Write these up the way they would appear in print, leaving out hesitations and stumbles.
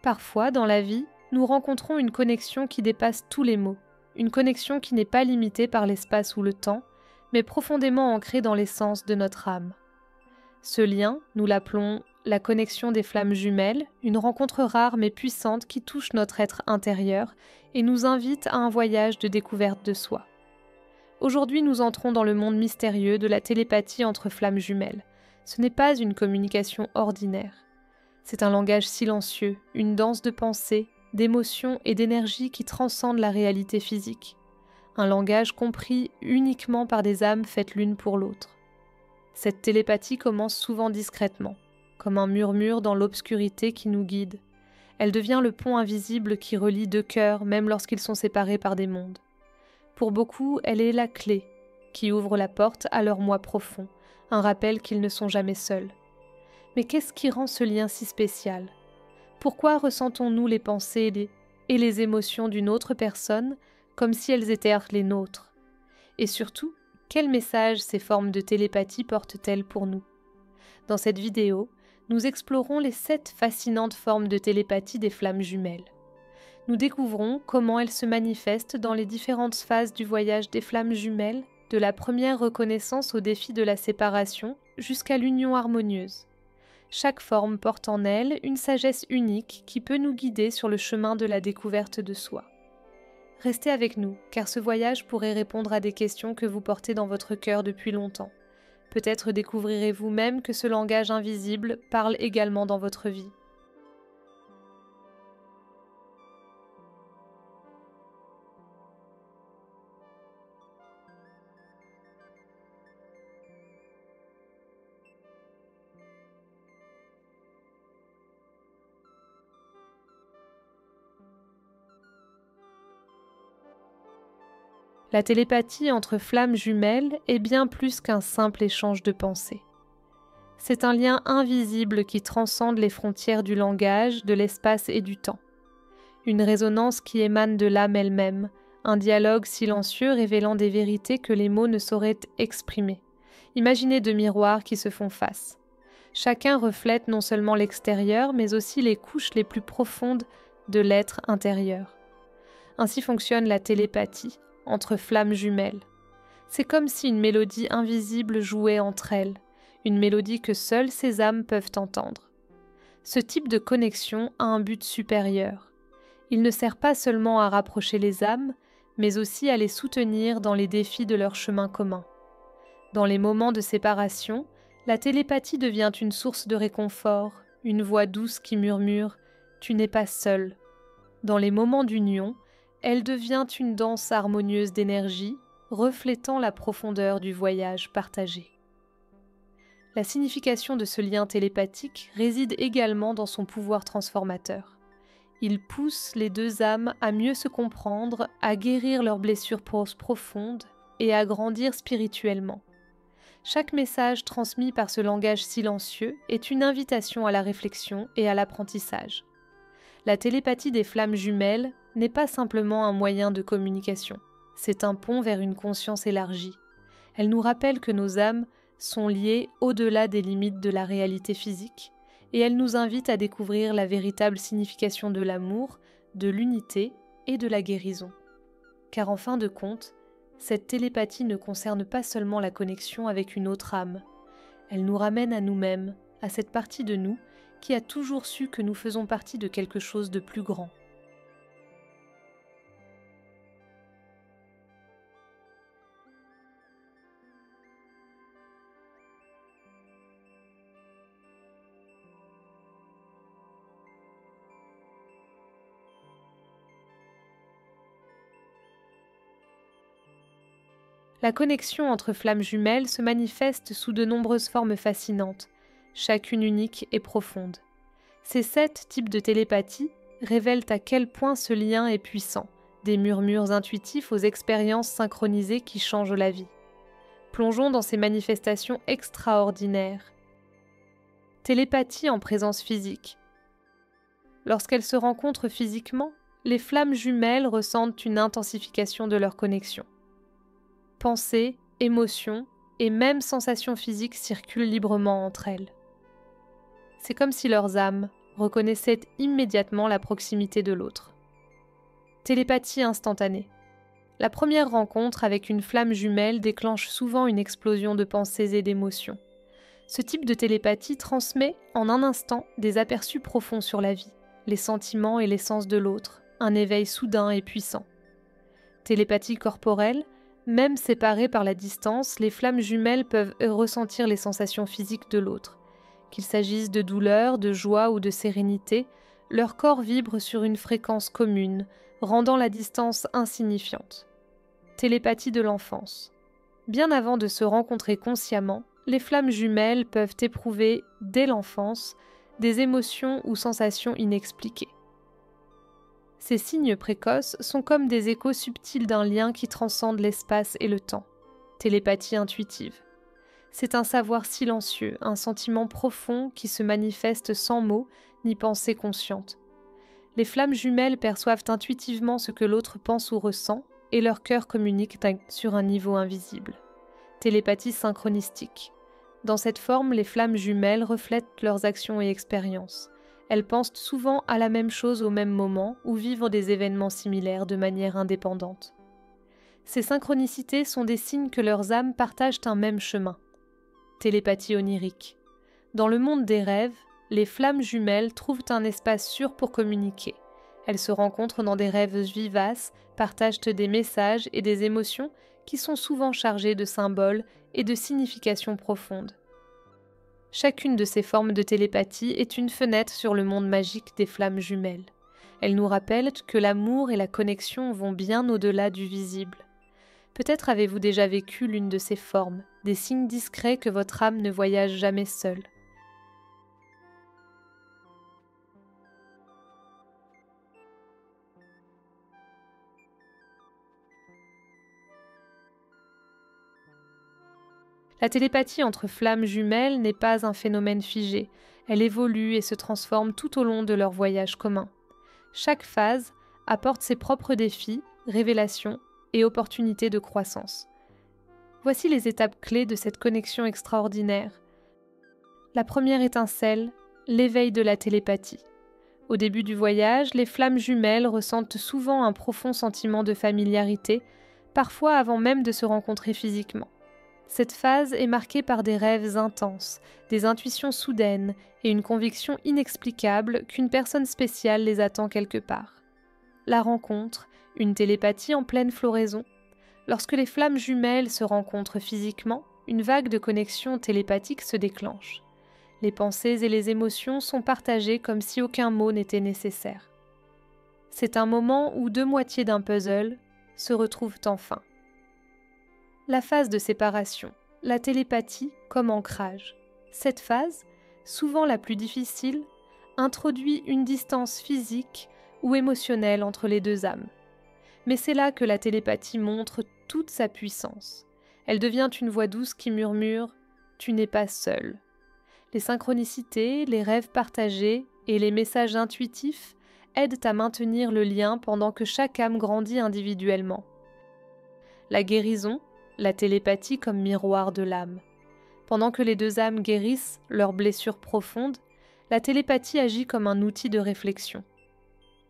Parfois, dans la vie, nous rencontrons une connexion qui dépasse tous les mots, une connexion qui n'est pas limitée par l'espace ou le temps, mais profondément ancrée dans l'essence de notre âme. Ce lien, nous l'appelons la connexion des flammes jumelles, une rencontre rare mais puissante qui touche notre être intérieur et nous invite à un voyage de découverte de soi. Aujourd'hui, nous entrons dans le monde mystérieux de la télépathie entre flammes jumelles. Ce n'est pas une communication ordinaire. C'est un langage silencieux, une danse de pensée, d'émotions et d'énergie qui transcende la réalité physique. Un langage compris uniquement par des âmes faites l'une pour l'autre. Cette télépathie commence souvent discrètement, comme un murmure dans l'obscurité qui nous guide. Elle devient le pont invisible qui relie deux cœurs, même lorsqu'ils sont séparés par des mondes. Pour beaucoup, elle est la clé qui ouvre la porte à leur moi profond, un rappel qu'ils ne sont jamais seuls. Mais qu'est-ce qui rend ce lien si spécial ? Pourquoi ressentons-nous les pensées et les émotions d'une autre personne comme si elles étaient les nôtres ? Et surtout, quel message ces formes de télépathie portent-elles pour nous ? Dans cette vidéo, nous explorons les 7 fascinantes formes de télépathie des flammes jumelles. Nous découvrons comment elles se manifestent dans les différentes phases du voyage des flammes jumelles, de la première reconnaissance au défi de la séparation jusqu'à l'union harmonieuse. Chaque forme porte en elle une sagesse unique qui peut nous guider sur le chemin de la découverte de soi. Restez avec nous, car ce voyage pourrait répondre à des questions que vous portez dans votre cœur depuis longtemps. Peut-être découvrirez-vous même que ce langage invisible parle également dans votre vie. La télépathie entre flammes jumelles est bien plus qu'un simple échange de pensées. C'est un lien invisible qui transcende les frontières du langage, de l'espace et du temps. Une résonance qui émane de l'âme elle-même, un dialogue silencieux révélant des vérités que les mots ne sauraient exprimer. Imaginez 2 miroirs qui se font face. Chacun reflète non seulement l'extérieur, mais aussi les couches les plus profondes de l'être intérieur. Ainsi fonctionne la télépathie entre flammes jumelles. C'est comme si une mélodie invisible jouait entre elles, une mélodie que seules ces âmes peuvent entendre. Ce type de connexion a un but supérieur. Il ne sert pas seulement à rapprocher les âmes, mais aussi à les soutenir dans les défis de leur chemin commun. Dans les moments de séparation, la télépathie devient une source de réconfort, une voix douce qui murmure « Tu n'es pas seul ». Dans les moments d'union, elle devient une danse harmonieuse d'énergie, reflétant la profondeur du voyage partagé. La signification de ce lien télépathique réside également dans son pouvoir transformateur. Il pousse les 2 âmes à mieux se comprendre, à guérir leurs blessures profondes et à grandir spirituellement. Chaque message transmis par ce langage silencieux est une invitation à la réflexion et à l'apprentissage. La télépathie des flammes jumelles n'est pas simplement un moyen de communication, c'est un pont vers une conscience élargie. Elle nous rappelle que nos âmes sont liées au-delà des limites de la réalité physique, et elle nous invite à découvrir la véritable signification de l'amour, de l'unité et de la guérison. Car en fin de compte, cette télépathie ne concerne pas seulement la connexion avec une autre âme, elle nous ramène à nous-mêmes, à cette partie de nous qui a toujours su que nous faisons partie de quelque chose de plus grand. La connexion entre flammes jumelles se manifeste sous de nombreuses formes fascinantes, chacune unique et profonde. Ces 7 types de télépathie révèlent à quel point ce lien est puissant, des murmures intuitifs aux expériences synchronisées qui changent la vie. Plongeons dans ces manifestations extraordinaires. Télépathie en présence physique. Lorsqu'elles se rencontrent physiquement, les flammes jumelles ressentent une intensification de leur connexion. Pensées, émotions et même sensations physiques circulent librement entre elles. C'est comme si leurs âmes, reconnaissaient immédiatement la proximité de l'autre. Télépathie instantanée. La première rencontre avec une flamme jumelle déclenche souvent une explosion de pensées et d'émotions. Ce type de télépathie transmet en un instant des aperçus profonds sur la vie, les sentiments et l'essence de l'autre, un éveil soudain et puissant. Télépathie corporelle, même séparées par la distance, les flammes jumelles peuvent ressentir les sensations physiques de l'autre. Qu'il s'agisse de douleur, de joie ou de sérénité, leur corps vibre sur une fréquence commune, rendant la distance insignifiante. Télépathie de l'enfance. Bien avant de se rencontrer consciemment, les flammes jumelles peuvent éprouver, dès l'enfance, des émotions ou sensations inexpliquées. Ces signes précoces sont comme des échos subtils d'un lien qui transcende l'espace et le temps. Télépathie intuitive. C'est un savoir silencieux, un sentiment profond qui se manifeste sans mots ni pensée consciente. Les flammes jumelles perçoivent intuitivement ce que l'autre pense ou ressent, et leur cœur communique sur un niveau invisible. Télépathie synchronistique. Dans cette forme, les flammes jumelles reflètent leurs actions et expériences. Elles pensent souvent à la même chose au même moment ou vivent des événements similaires de manière indépendante. Ces synchronicités sont des signes que leurs âmes partagent un même chemin. Télépathie onirique. Dans le monde des rêves, les flammes jumelles trouvent un espace sûr pour communiquer. Elles se rencontrent dans des rêves vivaces, partagent des messages et des émotions qui sont souvent chargées de symboles et de significations profondes. Chacune de ces formes de télépathie est une fenêtre sur le monde magique des flammes jumelles. Elles nous rappellent que l'amour et la connexion vont bien au-delà du visible. Peut-être avez-vous déjà vécu l'une de ces formes, des signes discrets que votre âme ne voyage jamais seule. La télépathie entre flammes jumelles n'est pas un phénomène figé, elle évolue et se transforme tout au long de leur voyage commun. Chaque phase apporte ses propres défis, révélations et opportunités de croissance. Voici les étapes clés de cette connexion extraordinaire. La première étincelle, l'éveil de la télépathie. Au début du voyage, les flammes jumelles ressentent souvent un profond sentiment de familiarité, parfois avant même de se rencontrer physiquement. Cette phase est marquée par des rêves intenses, des intuitions soudaines et une conviction inexplicable qu'une personne spéciale les attend quelque part. La rencontre, une télépathie en pleine floraison. Lorsque les flammes jumelles se rencontrent physiquement, une vague de connexion télépathique se déclenche. Les pensées et les émotions sont partagées comme si aucun mot n'était nécessaire. C'est un moment où deux moitiés d'un puzzle se retrouvent enfin. La phase de séparation, la télépathie comme ancrage. Cette phase, souvent la plus difficile, introduit une distance physique ou émotionnelle entre les deux âmes. Mais c'est là que la télépathie montre toute sa puissance. Elle devient une voix douce qui murmure « Tu n'es pas seul ». Les synchronicités, les rêves partagés et les messages intuitifs aident à maintenir le lien pendant que chaque âme grandit individuellement. La guérison, la télépathie comme miroir de l'âme. Pendant que les deux âmes guérissent leurs blessures profondes, la télépathie agit comme un outil de réflexion.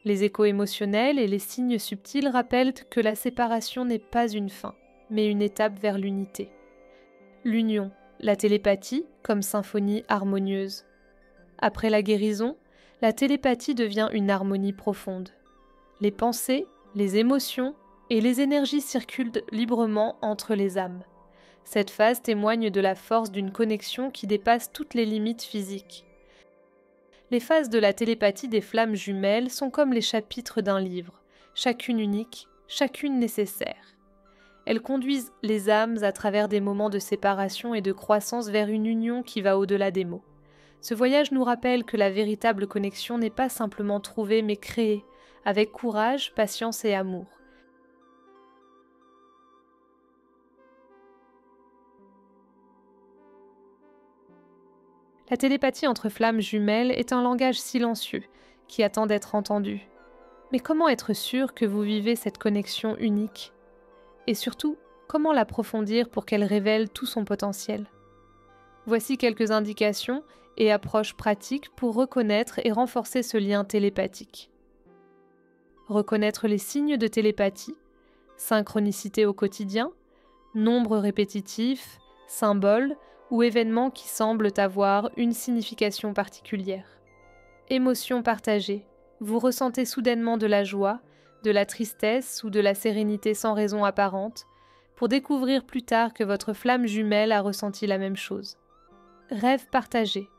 Les échos émotionnels et les signes subtils rappellent que la séparation n'est pas une fin, mais une étape vers l'unité. L'union, la télépathie comme symphonie harmonieuse. Après la guérison, la télépathie devient une harmonie profonde. Les pensées, les émotions et les énergies circulent librement entre les âmes. Cette phase témoigne de la force d'une connexion qui dépasse toutes les limites physiques. Les phases de la télépathie des flammes jumelles sont comme les chapitres d'un livre, chacune unique, chacune nécessaire. Elles conduisent les âmes à travers des moments de séparation et de croissance vers une union qui va au-delà des mots. Ce voyage nous rappelle que la véritable connexion n'est pas simplement trouvée mais créée, avec courage, patience et amour. La télépathie entre flammes jumelles est un langage silencieux qui attend d'être entendu. Mais comment être sûr que vous vivez cette connexion unique? Et surtout, comment l'approfondir pour qu'elle révèle tout son potentiel? Voici quelques indications et approches pratiques pour reconnaître et renforcer ce lien télépathique. Reconnaître les signes de télépathie, synchronicité au quotidien, nombres répétitifs, symboles ou événements qui semblent avoir une signification particulière. Émotions partagées. Vous ressentez soudainement de la joie, de la tristesse ou de la sérénité sans raison apparente, pour découvrir plus tard que votre flamme jumelle a ressenti la même chose. Rêves partagés.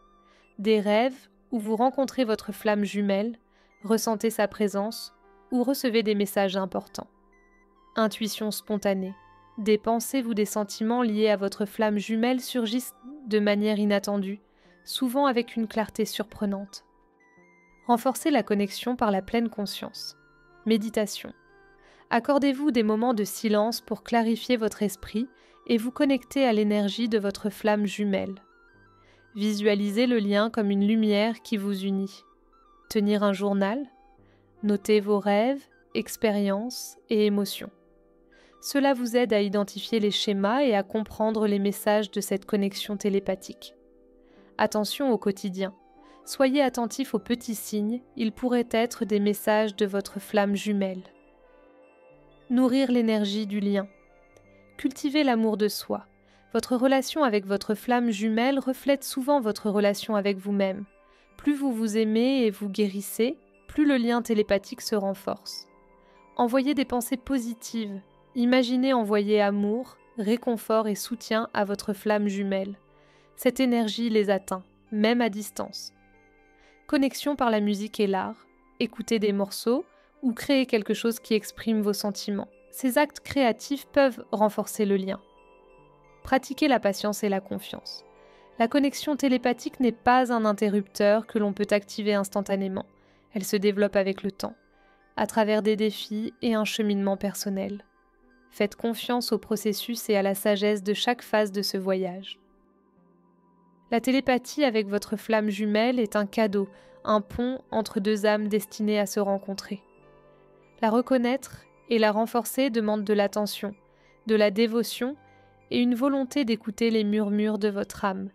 Des rêves où vous rencontrez votre flamme jumelle, ressentez sa présence ou recevez des messages importants. Intuition spontanée. Des pensées ou des sentiments liés à votre flamme jumelle surgissent de manière inattendue, souvent avec une clarté surprenante. Renforcez la connexion par la pleine conscience. Méditation. Accordez-vous des moments de silence pour clarifier votre esprit et vous connecter à l'énergie de votre flamme jumelle. Visualisez le lien comme une lumière qui vous unit. Tenir un journal. Notez vos rêves, expériences et émotions. Cela vous aide à identifier les schémas et à comprendre les messages de cette connexion télépathique. Attention au quotidien. Soyez attentif aux petits signes, ils pourraient être des messages de votre flamme jumelle. Nourrir l'énergie du lien. Cultivez l'amour de soi. Votre relation avec votre flamme jumelle reflète souvent votre relation avec vous-même. Plus vous vous aimez et vous guérissez, plus le lien télépathique se renforce. Envoyez des pensées positives. Imaginez envoyer amour, réconfort et soutien à votre flamme jumelle. Cette énergie les atteint, même à distance. Connexion par la musique et l'art. Écoutez des morceaux ou créez quelque chose qui exprime vos sentiments. Ces actes créatifs peuvent renforcer le lien. Pratiquez la patience et la confiance. La connexion télépathique n'est pas un interrupteur que l'on peut activer instantanément. Elle se développe avec le temps, à travers des défis et un cheminement personnel. Faites confiance au processus et à la sagesse de chaque phase de ce voyage. La télépathie avec votre flamme jumelle est un cadeau, un pont entre deux âmes destinées à se rencontrer. La reconnaître et la renforcer demande de l'attention, de la dévotion et une volonté d'écouter les murmures de votre âme.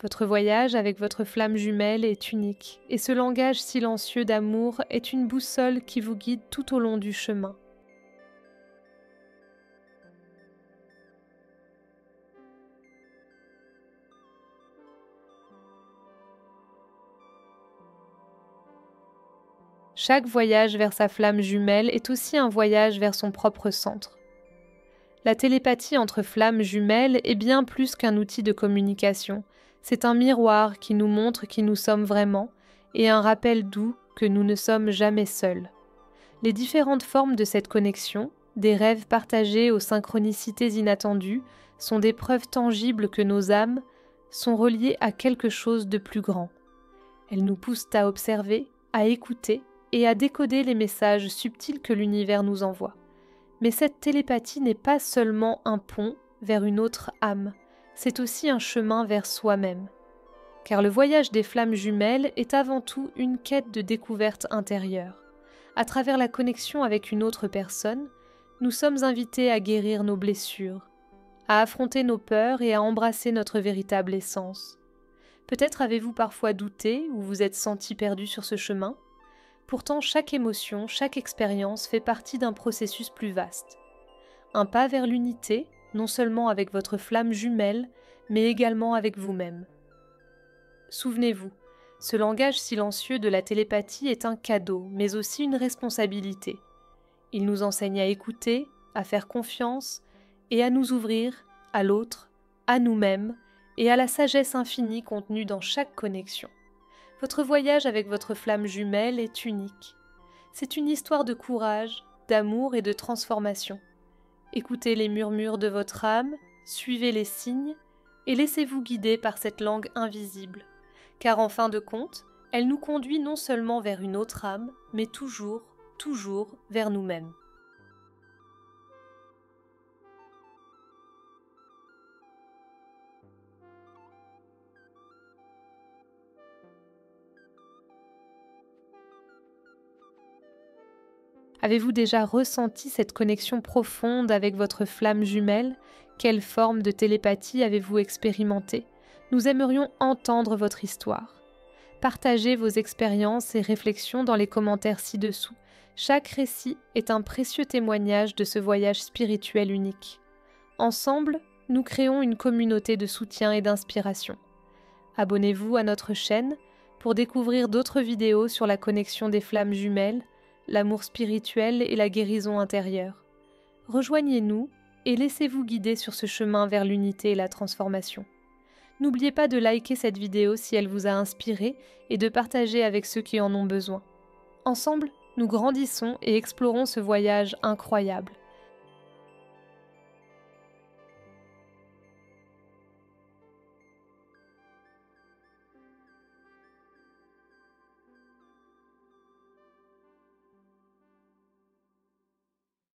Votre voyage avec votre flamme jumelle est unique et ce langage silencieux d'amour est une boussole qui vous guide tout au long du chemin. Chaque voyage vers sa flamme jumelle est aussi un voyage vers son propre centre. La télépathie entre flammes jumelles est bien plus qu'un outil de communication. C'est un miroir qui nous montre qui nous sommes vraiment et un rappel doux que nous ne sommes jamais seuls. Les différentes formes de cette connexion, des rêves partagés aux synchronicités inattendues, sont des preuves tangibles que nos âmes sont reliées à quelque chose de plus grand. Elles nous poussent à observer, à écouter et à décoder les messages subtils que l'univers nous envoie. Mais cette télépathie n'est pas seulement un pont vers une autre âme, c'est aussi un chemin vers soi-même. Car le voyage des flammes jumelles est avant tout une quête de découverte intérieure. À travers la connexion avec une autre personne, nous sommes invités à guérir nos blessures, à affronter nos peurs et à embrasser notre véritable essence. Peut-être avez-vous parfois douté ou vous êtes senti perdu sur ce chemin. Pourtant, chaque émotion, chaque expérience fait partie d'un processus plus vaste. Un pas vers l'unité, non seulement avec votre flamme jumelle, mais également avec vous-même. Souvenez-vous, ce langage silencieux de la télépathie est un cadeau, mais aussi une responsabilité. Il nous enseigne à écouter, à faire confiance et à nous ouvrir à l'autre, à nous-mêmes et à la sagesse infinie contenue dans chaque connexion. Votre voyage avec votre flamme jumelle est unique. C'est une histoire de courage, d'amour et de transformation. Écoutez les murmures de votre âme, suivez les signes et laissez-vous guider par cette langue invisible. Car en fin de compte, elle nous conduit non seulement vers une autre âme, mais toujours vers nous-mêmes. Avez-vous déjà ressenti cette connexion profonde avec votre flamme jumelle? Quelle forme de télépathie avez-vous expérimenté? Nous aimerions entendre votre histoire. Partagez vos expériences et réflexions dans les commentaires ci-dessous. Chaque récit est un précieux témoignage de ce voyage spirituel unique. Ensemble, nous créons une communauté de soutien et d'inspiration. Abonnez-vous à notre chaîne pour découvrir d'autres vidéos sur la connexion des flammes jumelles, l'amour spirituel et la guérison intérieure. Rejoignez-nous et laissez-vous guider sur ce chemin vers l'unité et la transformation. N'oubliez pas de liker cette vidéo si elle vous a inspiré et de partager avec ceux qui en ont besoin. Ensemble, nous grandissons et explorons ce voyage incroyable.